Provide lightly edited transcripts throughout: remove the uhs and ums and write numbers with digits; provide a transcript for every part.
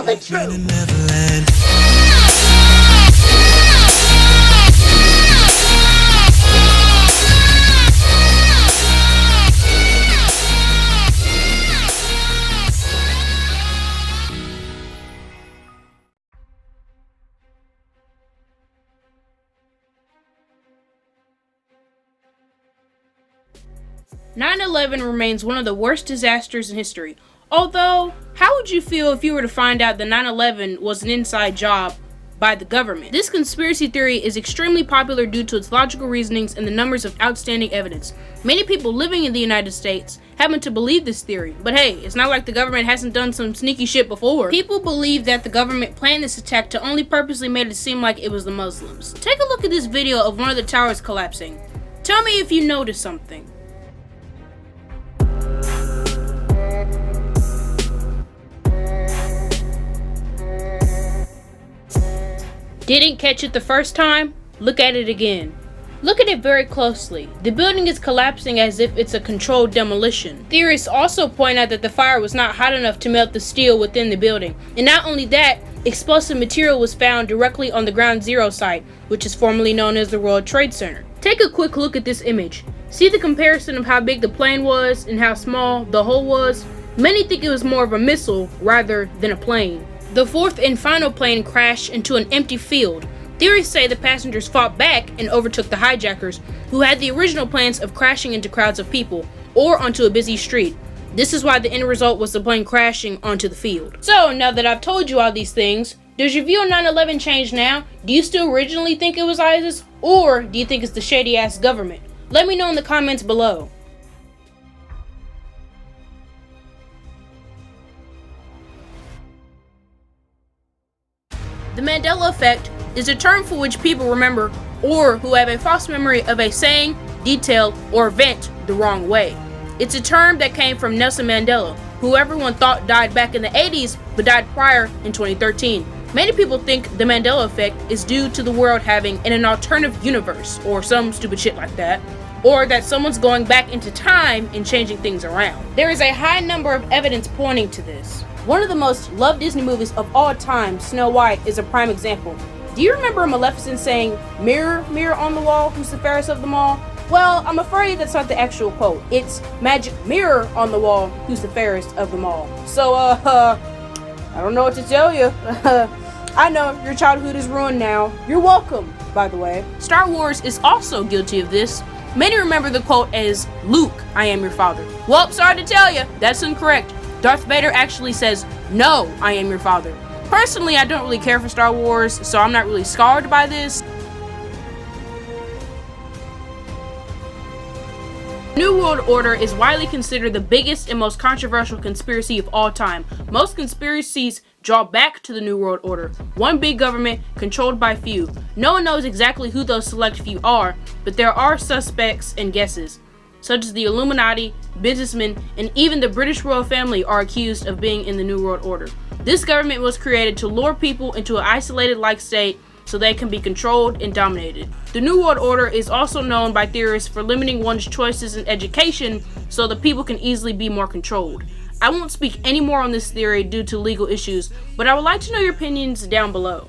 tell the truth. "9/11 remains one of the worst disasters in history. Although, how would you feel if you were to find out that 9/11 was an inside job by the government? This conspiracy theory is extremely popular due to its logical reasonings and the numbers of outstanding evidence. Many people living in the United States happen to believe this theory, but hey, it's not like the government hasn't done some sneaky shit before. People believe that the government planned this attack to only purposely make it seem like it was the Muslims. Take a look at this video of one of the towers collapsing. Tell me if you notice something. Didn't catch it the first time? Look at it again. Look at it very closely. The building is collapsing as if it's a controlled demolition. Theorists also point out that the fire was not hot enough to melt the steel within the building. And not only that, explosive material was found directly on the Ground Zero site, which is formerly known as the World Trade Center. Take a quick look at this image. See the comparison of how big the plane was and how small the hole was? Many think it was more of a missile rather than a plane. The fourth and final plane crashed into an empty field. Theories say the passengers fought back and overtook the hijackers, who had the original plans of crashing into crowds of people or onto a busy street. This is why the end result was the plane crashing onto the field. So, now that I've told you all these things, does your view on 9/11 change now? Do you still originally think it was ISIS, or do you think it's the shady-ass government? Let me know in the comments below. The Mandela effect is a term for which people remember or who have a false memory of a saying, detail, or event the wrong way. It's a term that came from Nelson Mandela, who everyone thought died back in the 80s but died prior in 2013. Many people think the Mandela effect is due to the world having an alternative universe or some stupid shit like that, or that someone's going back into time and changing things around. There is a high number of evidence pointing to this. One of the most loved Disney movies of all time, Snow White, is a prime example. Do you remember Maleficent saying, "Mirror, mirror on the wall, who's the fairest of them all"? Well, I'm afraid that's not the actual quote. It's "Magic mirror on the wall, who's the fairest of them all." So, I don't know what to tell you. I know, your childhood is ruined now. You're welcome, by the way. Star Wars is also guilty of this. Many remember the quote as, "Luke, I am your father." Well, sorry to tell you, that's incorrect. Darth Vader actually says, "No, I am your father." Personally, I don't really care for Star Wars, so I'm not really scarred by this. New World Order is widely considered the biggest and most controversial conspiracy of all time. Most conspiracies draw back to the New World Order, one big government controlled by few. No one knows exactly who those select few are, but there are suspects and guesses, such as the Illuminati, businessmen, and even the British royal family are accused of being in the New World Order. This government was created to lure people into an isolated-like state so they can be controlled and dominated. The New World Order is also known by theorists for limiting one's choices in education so that people can easily be more controlled. I won't speak any more on this theory due to legal issues, but I would like to know your opinions down below.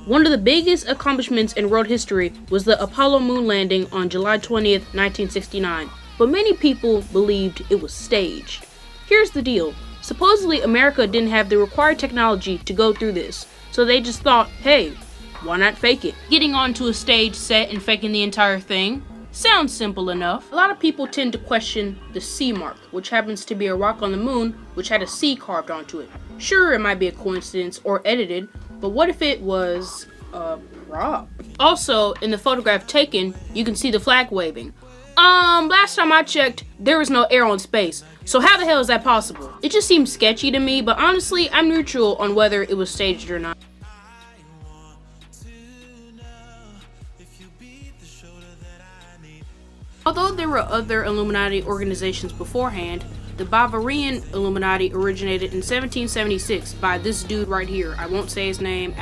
One of the biggest accomplishments in world history was the Apollo moon landing on July 20th, 1969, but many people believed it was staged. Here's the deal. Supposedly America didn't have the required technology to go through this, so they just thought, hey, why not fake it? Getting onto a stage set and faking the entire thing sounds simple enough. A lot of people tend to question the C mark, which happens to be a rock on the moon which had a C carved onto it. Sure, it might be a coincidence or edited, but what if it was a prop? Also, in the photograph taken, you can see the flag waving. Last time I checked, there was no air on space, so how the hell is that possible? It just seems sketchy to me, but honestly, I'm neutral on whether it was staged or not. Although there were other Illuminati organizations beforehand, the Bavarian Illuminati originated in 1776 by this dude right here. I won't say his name.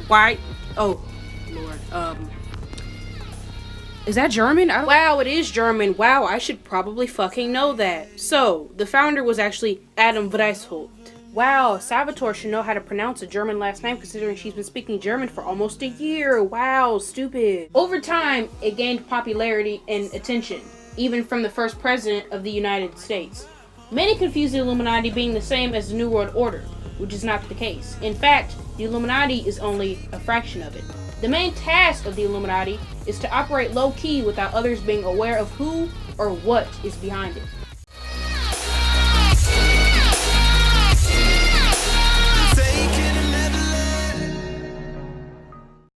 White. Oh, Lord. Is that German? Wow, it is German. Wow, I should probably fucking know that. So, the founder was actually Adam Weishaupt. Wow, Salvatore should know how to pronounce a German last name considering she's been speaking German for almost a year. Wow, stupid. Over time, it gained popularity and attention, even from the first president of the United States. Many confuse the Illuminati being the same as the New World Order, which is not the case. In fact, the Illuminati is only a fraction of it. The main task of the Illuminati is to operate low-key without others being aware of who or what is behind it.